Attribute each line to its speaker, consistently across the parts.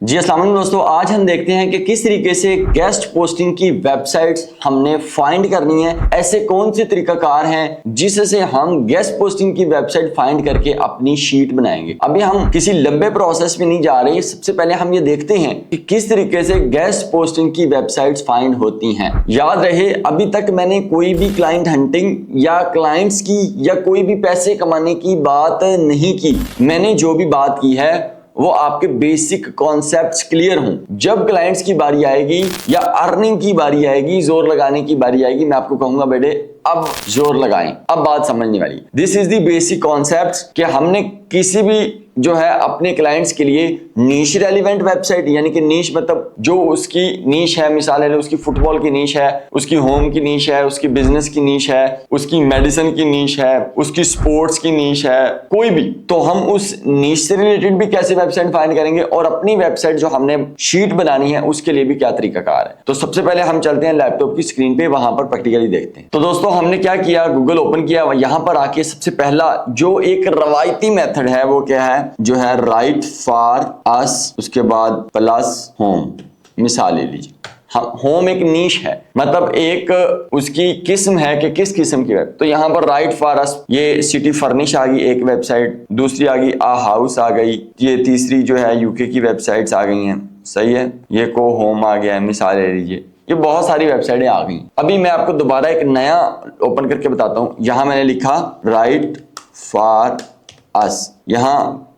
Speaker 1: जी अस्सलाम वालेकुम दोस्तों, आज हम देखते हैं कि किस तरीके से गेस्ट पोस्टिंग की वेबसाइट्स हमने फाइंड करनी है। ऐसे कौन से तरीकाकार हैं जिससे हम गेस्ट पोस्टिंग की वेबसाइट फाइंड करके अपनी शीट बनाएंगे। अभी हम किसी लंबे प्रोसेस में नहीं जा रहे, सबसे पहले हम ये देखते हैं कि किस तरीके से गेस्ट पोस्टिंग की वेबसाइट्स फाइंड होती हैं। याद रहे, अभी तक मैंने कोई भी क्लाइंट हंटिंग या क्लाइंट्स की या कोई भी पैसे कमाने की बात नहीं की। मैंने जो भी बात की है वो आपके बेसिक कॉन्सेप्ट्स क्लियर हों। जब क्लाइंट्स की बारी आएगी या अर्निंग की बारी आएगी, जोर लगाने की बारी आएगी, मैं आपको कहूंगा बेटे अब जोर लगाएं, अब बात समझने वाली। This is the basic concepts कि हमने किसी भी जो है अपने क्लाइंट्स के लिए नीश रेलिवेंट वेबसाइट, यानी कि नीश मतलब जो उसकी नीश है, मिसाल है उसकी फुटबॉल की नीश है, उसकी होम की नीश है, उसकी बिजनेस की नीश है, उसकी मेडिसिन की नीश है, उसकी स्पोर्ट्स की नीश है, कोई भी, तो हम उस नीश से रिलेटेड भी कैसे वेबसाइट फाइंड करेंगे और अपनी वेबसाइट जो हमने शीट बनानी है उसके लिए भी क्या तरीकाकार है। तो सबसे पहले हम चलते हैं लैपटॉप की स्क्रीन पे, वहां पर प्रैक्टिकली देखते हैं। तो दोस्तों हमने क्या किया, गूगल ओपन किया, यहां पर आके सबसे पहला जो एक रवायती मेथड है वो क्या है, जो है राइट फॉर अस, उसके बाद प्लस होम। मिसाल ले लीजिए, होम एक नीश है, मतलब एक उसकी किस्म है कि किस किस्म की वेब। तो यहां पर राइट फॉर अस, ये सिटी फर्निश आ गई एक वेबसाइट, दूसरी आ गई आ हाउस आ गई, ये तीसरी जो है यूके की वेबसाइट्स आ गई हैं, सही है, ये को होम आ गया है, मिसाल ले लीजिए। ये बहुत सारी वेबसाइटें आ गई। अभी मैं आपको दोबारा एक नया ओपन करके बताता हूं। यहां मैंने लिखा राइट फॉर अस, यहां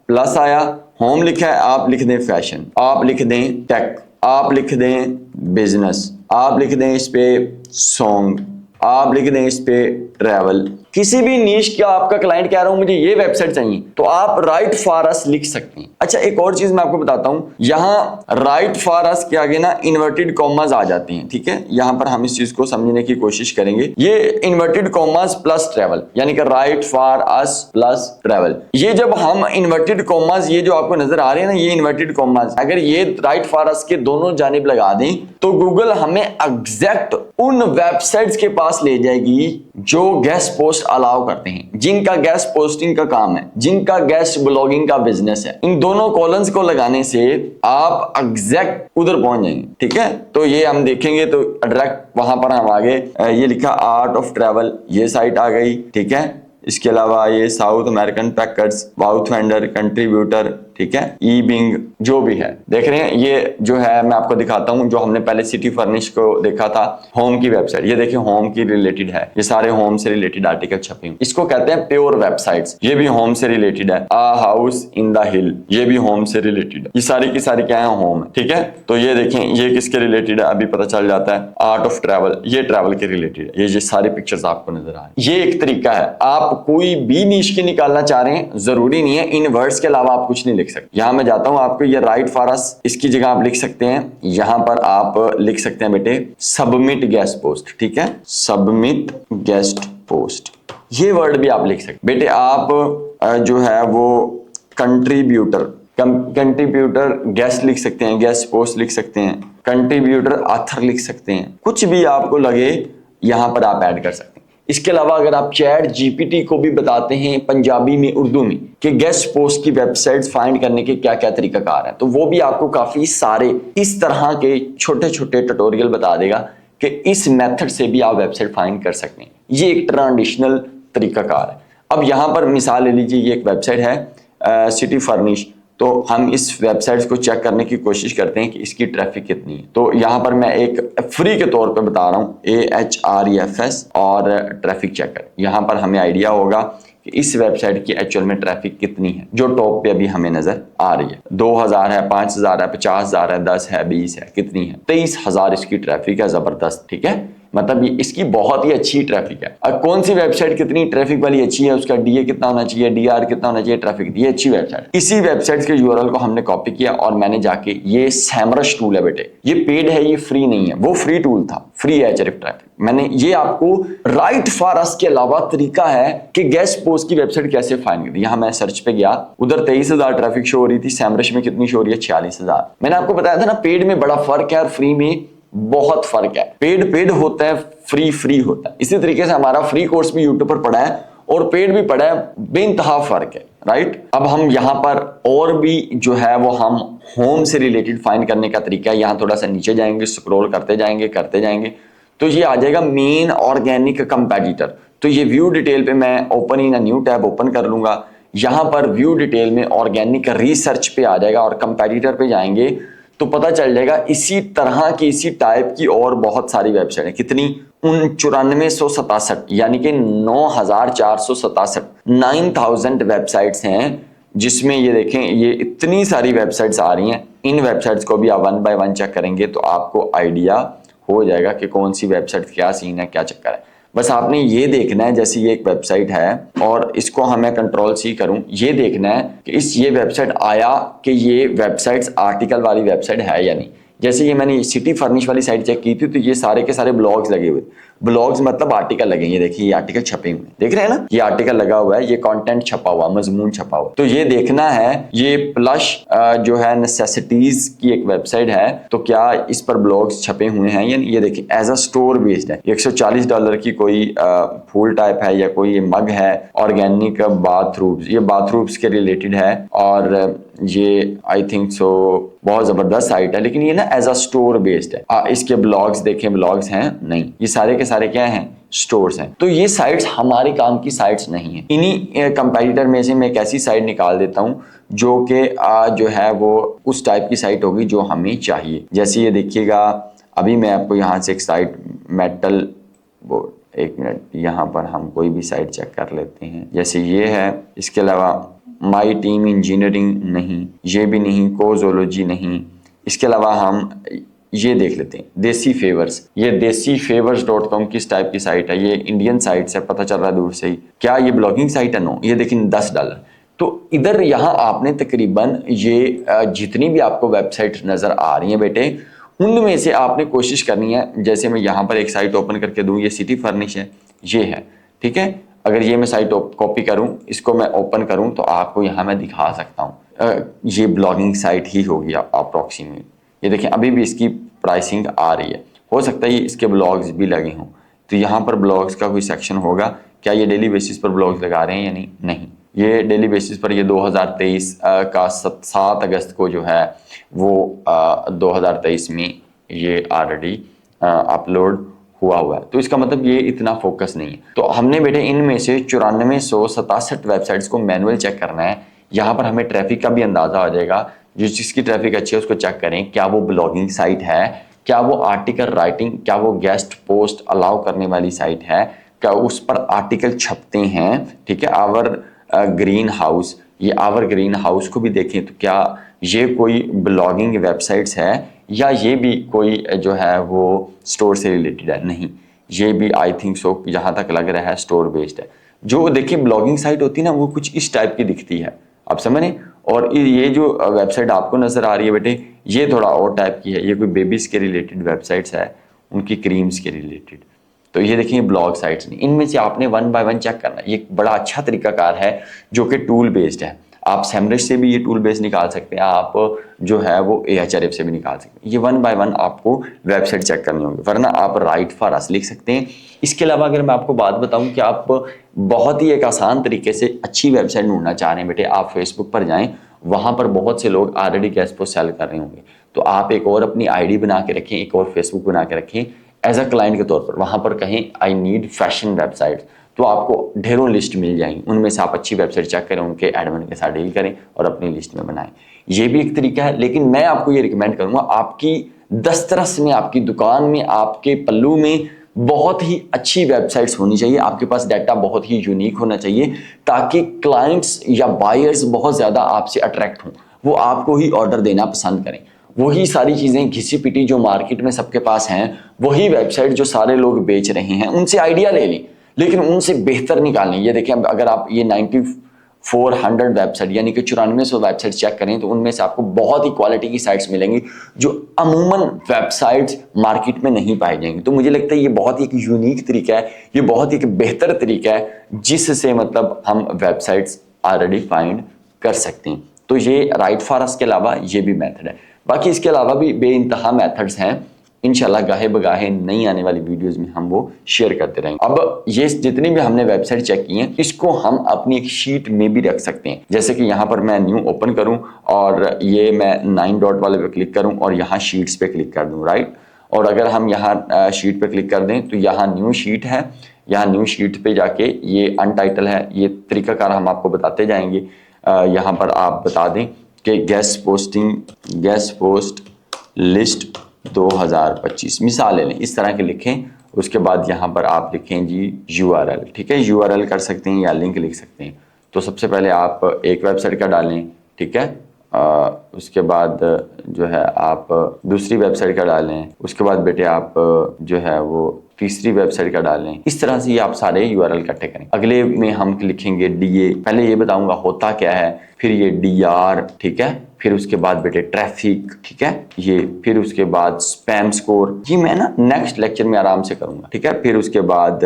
Speaker 1: प्लस आया, होम लिखा है, आप लिख दें फैशन, आप लिख दें टेक, आप लिख दें बिजनेस, आप लिख दें इस पे सॉन्ग, आप लिख दें इस पे ट्रैवल। किसी भी नीश का आपका क्लाइंट कह रहा हूं मुझे ये वेबसाइट चाहिए, तो आप राइट फॉर अस लिख सकते हैं। अच्छा, एक और चीज मैं आपको बताता हूं, यहां राइट फॉर अस के आगे ना इन्वर्टेड कॉमास आ जाते हैं, ठीक है। यहां पर हम इस चीज को समझने की कोशिश करेंगे। ये इन्वर्टेड कॉमास प्लस ट्रैवल, यानी कि right for us plus travel. ये जब हम इन्वर्टेड कॉमास, ये जो आपको नजर आ रहे हैं ना, ये इन्वर्टेड कॉमास, अगर ये राइट फॉर अस के दोनों जानिब लगा दें तो गूगल हमें एग्जैक्ट उन वेबसाइट्स के पास ले जाएगी जो गेस्ट पोस्ट अलाउ करते हैं, जिनका गेस्ट पोस्टिंग का काम है, जिनका गेस्ट ब्लॉगिंग का बिजनेस है। इन दोनों कॉलम्स को लगाने से आप एग्जैक्ट उधर पहुंच जाएंगे, ठीक है। तो ये हम देखेंगे तो डायरेक्ट वहां पर हम आगे, ये लिखा आर्ट ऑफ ट्रैवल, ये साइट आ गई, ठीक है। इसके अलावा ये साउथ अमेरिकन पैकर्स, वाउथ वेंडर, कंट्रीब्यूटर, ठीक है, ई बिंग, जो भी है देख रहे हैं। ये जो है मैं आपको दिखाता हूं, जो हमने पहले सिटी फर्निश को देखा था, होम की वेबसाइट, ये देखिए होम की रिलेटेड है, ये सारे होम से रिलेटेड आर्टिकल छपे हुए, इसको कहते हैं प्योर वेबसाइट्स। ये भी होम से रिलेटेड है, आ हाउस इन द हिल, ये भी होम से रिलेटेड है। ये सारी की सारी क्या है, होम है, ठीक है। तो ये देखें ये किसके रिलेटेड है, अभी पता चल जाता है, आर्ट ऑफ ट्रैवल, ये ट्रैवल के रिलेटेड है। ये सारे पिक्चर्स आपको नजर आ रहे हैं। ये एक तरीका है, आप कोई भी नीश की निकालना चाह रहे हैं, जरूरी नहीं है इन वर्ड्स के अलावा आप कुछ नहीं लिख सकते। यहां मैं जाता हूं आपको, ये राइट फॉर अस, इसकी जगह आप लिख सकते हैं, यहां पर आप लिख सकते हैं बेटे सबमिट गेस्ट पोस्ट, ठीक है, सबमिट गेस्ट पोस्ट, ये वर्ड भी आप लिख सकते हैं बेटे। आप जो है वो कंट्रीब्यूटर गेस्ट लिख सकते हैं, गेस्ट पोस्ट लिख सकते हैं, कंट्रीब्यूटर ऑथर लिख सकते हैं, कुछ भी आपको लगे यहां पर आप ऐड कर सकते हैं। इसके अलावा अगर आप चैट जीपीटी को भी बताते हैं पंजाबी में, उर्दू में, कि गेस्ट पोस्ट की वेबसाइट्स फाइंड करने के क्या क्या तरीकाकार हैं, तो वो भी आपको काफी सारे इस तरह के छोटे छोटे ट्यूटोरियल बता देगा कि इस मेथड से भी आप वेबसाइट फाइंड कर सकते हैं। ये एक ट्रेडिशनल तरीकाकार है। अब यहां पर मिसाल ले लीजिए, ये एक वेबसाइट है सिटी फर्निश, तो हम इस वेबसाइट्स को चेक करने की कोशिश करते हैं कि इसकी ट्रैफिक कितनी है। तो यहां पर मैं एक फ्री के तौर पे बता रहा हूं, AHREFS और ट्रैफिक चेकर। यहां पर हमें आइडिया होगा कि इस वेबसाइट की एक्चुअल में ट्रैफिक कितनी है, जो टॉप पे अभी हमें नजर आ रही है। 2000 है, 5000 है, 50,000 है, 10 है, 20 है, कितनी है, 23,000 इसकी ट्रैफिक है, जबरदस्त, ठीक है। मतलब ये इसकी बहुत ही अच्छी ट्रैफिक है। अब कौन सी वेबसाइट कितनी ट्रैफिक वाली अच्छी है, उसका डीए कितना होना चाहिए, डीआर कितना होना चाहिए, ट्रैफिक, ये अच्छी वेबसाइट। इसी वेबसाइट के यूआरएल को हमने कॉपी किया और मैंने जाके, ये सैमरश टूल है बेटे, ये पेड है, ये फ्री नहीं है, वो फ्री टूल था, फ्री एचआरएफ ट्रैफिक। मैंने ये आपको राइट फॉर अस के अलावा तरीका है कि गेस्ट पोस्ट की वेबसाइट कैसे फाइंड करती है। यहां मैं सर्च पे गया, उधर 23,000 ट्रैफिक शो हो रही थी, सैमरश में कितनी शो हो रही है, 46,000। मैंने आपको बताया था ना, पेड में बड़ा फर्क है और फ्री में बहुत फर्क है। पेड होता है, फ्री होता है। इसी तरीके से हमारा फ्री कोर्स भी यूट्यूब पर पड़ा है और पेड भी पड़ा है, बेइंतहा फर्क है, राइट। अब हम यहाँ पर और भी जो है वो हम होम से रिलेटेड फाइंड करने का तरीका है। यहाँ थोड़ा सा नीचे जाएंगे, स्क्रॉल करते जाएंगे तो ये आ जाएगा मेन ऑर्गेनिक कंपेटिटर। तो ये व्यू डिटेल पे मैं open in new tab open कर लूंगा। यहाँ पर व्यू डिटेल में ऑर्गेनिक रिसर्च पे आ जाएगा और कंपेटिटर पे जाएंगे तो पता चल जाएगा इसी तरह की, इसी टाइप की और बहुत सारी वेबसाइट है। कितनी? 9467, यानी कि 9467, 9000 वेबसाइट्स हैं, जिसमें ये देखें ये इतनी सारी वेबसाइट्स आ रही हैं। इन वेबसाइट्स को भी आप 1 बाय 1 चेक करेंगे तो आपको आइडिया हो जाएगा कि कौन सी वेबसाइट क्या सीन है, क्या चक्कर है। बस आपने ये देखना है, जैसे ये एक वेबसाइट है और इसको हमें कंट्रोल सी करूं, ये देखना है कि ये वेबसाइट आया कि ये वेबसाइट्स आर्टिकल वाली वेबसाइट है या नहीं। जैसे ये मैंने सिटी फर्निश वाली साइट चेक की थी तो ये सारे के सारे ब्लॉग्स लगे हुए, ब्लॉग्स मतलब आर्टिकल लगे। ये देखिए ये आर्टिकल छपे हुए हैं, देख रहे हैं ना, ये आर्टिकल लगा हुआ है, ये कंटेंट छपा हुआ, मजमून छपा हुआ। तो ये देखना है, ये प्लस जो है नेसेसिटीज की एक वेबसाइट है, तो क्या इस पर ब्लॉग्स छपे हुए हैं या ये देखिए एज अ स्टोर बेस्ड है। $140 की कोई फूल टाइप है या कोई मग है, ऑर्गेनिक बाथरूम्स, ये बाथरूम्स के रिलेटेड है और ये आई थिंक सो बहुत जबरदस्त साइट है, लेकिन ये ना एज अ स्टोर बेस्ड है। इसके ब्लॉग्स देखें, ब्लॉग्स हैं नहीं, ये सारे के सारे क्या हैं, स्टोर्स हैं। तो ये साइट्स हमारे काम की साइट्स नहीं है। इन्हीं कंपेटिटर में से मैं एक ऐसी साइट निकाल देता हूं जो कि जो है वो उस टाइप की साइट होगी जो हमें चाहिए। जैसे ये देखिएगा, अभी मैं आपको यहाँ से एक साइट मेटल बोर्ड, एक मिनट, यहाँ पर हम कोई भी साइट चेक कर लेते हैं। जैसे ये है, इसके अलावा माई टीम इंजीनियरिंग नहीं, ये भी नहीं, कोजोलॉजी नहीं। इसके अलावा हम ये देख लेते हैं देसी फेवर्स। ये देसी फेवर्स.com किस टाइप की साइट है? ये इंडियन साइट से पता चल रहा है दूर से ही। क्या ये ब्लॉगिंग साइट है? नो। ये देखिए $10। तो इधर यहाँ आपने तकरीबन ये जितनी भी आपको वेबसाइट नजर आ रही है बेटे, उनमें से आपने कोशिश करनी है। जैसे मैं यहाँ पर एक साइट ओपन करके दूं, ये सिटी फर्निश है, ये है, ठीक है। अगर ये मैं साइट कॉपी करूं, इसको मैं ओपन करूं तो आपको यहाँ मैं दिखा सकता हूँ ये ब्लॉगिंग साइट ही होगी अप्रॉक्सीमेट। ये देखें अभी भी इसकी प्राइसिंग आ रही है, हो सकता है ये इसके ब्लॉग्स भी लगे हों। तो यहाँ पर ब्लॉग्स का कोई सेक्शन होगा। क्या ये डेली बेसिस पर ब्लॉग्स लगा रहे हैं या नहीं? नहीं, ये डेली बेसिस पर ये 2023 का 7 अगस्त को जो है वो 2023 में ये ऑलरेडी अपलोड हुआ है। तो इसका मतलब ये इतना फोकस नहीं है। तो हमने बेटे इनमें से 9467 वेबसाइट्स को मैनुअल चेक करना है। यहाँ पर हमें ट्रैफिक का भी अंदाजा आ जाएगा। जिसकी ट्रैफिक अच्छी है उसको चेक करें, क्या वो ब्लॉगिंग साइट है, क्या वो आर्टिकल राइटिंग, क्या वो गेस्ट पोस्ट अलाउ करने वाली साइट है, क्या उस पर आर्टिकल छपते हैं, ठीक है। आवर ग्रीन हाउस, ये आवर ग्रीन हाउस को भी देखें तो क्या ये कोई ब्लॉगिंग वेबसाइट्स है या ये भी कोई जो है वो स्टोर से रिलेटेड है? नहीं, ये भी आई थिंक सो जहाँ तक लग रहा है स्टोर बेस्ड है। जो देखिए ब्लॉगिंग साइट होती है ना, वो कुछ इस टाइप की दिखती है, आप समझे। और ये जो वेबसाइट आपको नजर आ रही है बेटे, ये थोड़ा और टाइप की है। ये कोई बेबीज के रिलेटेड वेबसाइट्स है, उनकी क्रीम्स के रिलेटेड। तो ये देखिए ब्लॉग साइट्स नहीं, इनमें से आपने 1 बाय 1 चेक करना है। ये बड़ा अच्छा तरीकाकार है जो कि टूल बेस्ड है। आप सेमरिश से भी ये टूल बेस्ड निकाल सकते हैं, आप जो है वो AHRF से भी निकाल सकते हैं। ये 1 बाय 1 आपको वेबसाइट चेक करनी होगी, वरना आप राइट फॉर अस लिख सकते हैं। इसके अलावा अगर मैं आपको बात बताऊं कि आप बहुत ही एक आसान तरीके से अच्छी वेबसाइट ढूंढना चाह रहे हैं बेटे, आप फेसबुक पर जाएं, वहां पर बहुत से लोग ऑलरेडी गेस्ट पोस्ट सेल कर रहे होंगे। तो आप एक और अपनी ID बना के रखें, एक और फेसबुक बना के रखें एज अ क्लाइंट के तौर पर। वहां पर कहें आई नीड फैशन वेबसाइट, तो आपको ढेरों लिस्ट मिल जाएंगी। उनमें से आप अच्छी वेबसाइट चेक करें, उनके एडमिन के साथ डील करें और अपनी लिस्ट में बनाएं। ये भी एक तरीका है, लेकिन मैं आपको ये रिकमेंड करूंगा, आपकी दस्तरस में, आपकी दुकान में, आपके पल्लू में बहुत ही अच्छी वेबसाइट्स होनी चाहिए। आपके पास डाटा बहुत ही यूनिक होना चाहिए ताकि क्लाइंट्स या बायर्स बहुत ज्यादा आपसे अट्रैक्ट हों, वो आपको ही ऑर्डर देना पसंद करें। वही सारी चीजें घिसी पिटी जो मार्केट में सबके पास हैं, वही वेबसाइट जो सारे लोग बेच रहे हैं, उनसे आइडिया ले लें, लेकिन उनसे बेहतर निकालें। ये देखें, अगर आप ये 9400 वेबसाइट यानी कि 9400 वेबसाइट चेक करें तो उनमें से आपको बहुत ही क्वालिटी की साइट्स मिलेंगी जो अमूमन वेबसाइट्स मार्केट में नहीं पाई जाएंगी। तो मुझे लगता है ये बहुत ही एक यूनिक तरीका है, ये बहुत ही एक बेहतर तरीका है जिससे मतलब हम वेबसाइट्स ऑलरेडी फाइंड कर सकते हैं। तो ये राइट फॉर अस के अलावा ये भी मेथड है। बाकी इसके अलावा भी बेइंतहा मेथड्स हैं इंशाल्लाह गाहे बगाहे नई आने वाली वीडियोस में हम वो शेयर करते रहेंगे। अब ये जितनी भी हमने वेबसाइट चेक की हैं, इसको हम अपनी एक शीट में भी रख सकते हैं। जैसे कि यहाँ पर मैं न्यू ओपन करूँ और ये मैं 9 डॉट वाले पे क्लिक करूँ और यहाँ शीट्स पे क्लिक कर दूँ, राइट। और अगर हम यहाँ शीट पे क्लिक कर दें तो यहाँ न्यू शीट है, यहाँ न्यू शीट पे जाके ये अनटाइटल है, ये तरीकाकार हम आपको बताते जाएंगे। यहाँ पर आप बता दें कि गेस्ट पोस्ट लिस्ट 2025 मिसाल ले लें, इस तरह के लिखें। उसके बाद यहाँ पर आप लिखें जी URL, ठीक है, URL कर सकते हैं या लिंक लिख सकते हैं। तो सबसे पहले आप एक वेबसाइट का डालें, ठीक है, उसके बाद जो है आप दूसरी वेबसाइट का डालें, उसके बाद बेटे आप जो है वो तीसरी वेबसाइट का डालें। इस तरह से ये आप सारे URL इकट्ठे करें। अगले में हम लिखेंगे DA, पहले ये बताऊंगा होता क्या है, फिर ये DR, ठीक है, फिर उसके बाद बेटे ट्रैफिक, ठीक है, ये फिर उसके बाद स्पैम स्कोर, ये मैं ना नेक्स्ट लेक्चर में आराम से करूंगा, ठीक है। फिर उसके बाद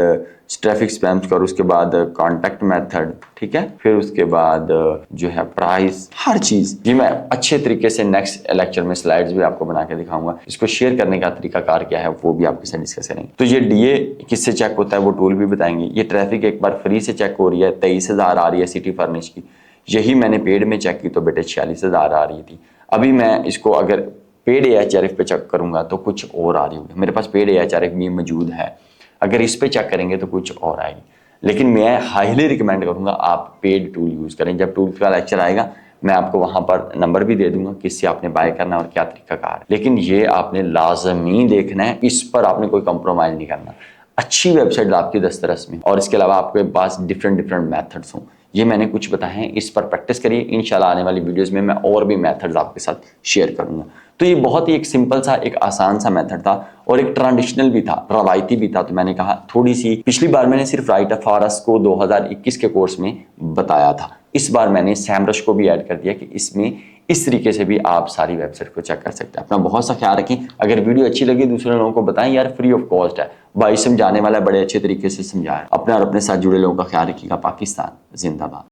Speaker 1: ट्रैफिक स्पैम स्कोर, उसके बाद कॉन्टैक्ट मेथड, ठीक है, फिर उसके बाद जो है प्राइस, हर चीज ये मैं अच्छे तरीके से नेक्स्ट लेक्चर में स्लाइड्स भी आपको बना के दिखाऊंगा। इसको शेयर करने का तरीकाकार क्या है वो भी आपके साथ डिस्कस करेंगे। तो ये DA किससे चेक होता है वो टूल भी बताएंगे। ये ट्रैफिक एक बार फ्री से चेक हो रही है, 23,000 आ रही है सिटी फर्निश की। यही मैंने पेड में चेक की तो बेटे 46,000 आ रही थी। अभी मैं इसको अगर पेड AHRF पे चेक करूंगा तो कुछ और आ रही होगी। मेरे पास पेड AHRF भी मौजूद है, अगर इस पे चेक करेंगे तो कुछ और आएगी। लेकिन मैं हाईली रिकमेंड करूंगा आप पेड टूल यूज़ करें। जब टूल का लेक्चर आएगा मैं आपको वहां पर नंबर भी दे दूंगा किससे आपने बाय करना और क्या तरीकाकार है। लेकिन ये आपने लाजमी देखना है, इस पर आपने कोई कंप्रोमाइज नहीं करना। अच्छी वेबसाइट आपकी दस्तरस में, और इसके अलावा आपके पास डिफरेंट मेथड्स हों। ये मैंने कुछ बताए हैं, इस पर प्रैक्टिस करिए। इंशाल्लाह आने वाली वीडियोस में मैं और भी मेथड्स आपके साथ शेयर करूंगा। तो ये बहुत ही एक सिंपल सा, एक आसान सा मेथड था और एक ट्रेडिशनल भी था, रवायती भी था। तो मैंने कहा थोड़ी सी, पिछली बार मैंने सिर्फ राइट ऑफ फॉरेस्ट को 2021 के कोर्स में बताया था, इस बार मैंने सैमरश को भी ऐड कर दिया कि इसमें इस तरीके से भी आप सारी वेबसाइट को चेक कर सकते हैं। अपना बहुत सा ख्याल रखें। अगर वीडियो अच्छी लगी दूसरे लोगों को बताएं, यार फ्री ऑफ कॉस्ट है, भाई समझाने वाला बड़े अच्छे तरीके से समझाया। अपने और अपने साथ जुड़े लोगों का ख्याल रखिएगा। पाकिस्तान जिंदाबाद।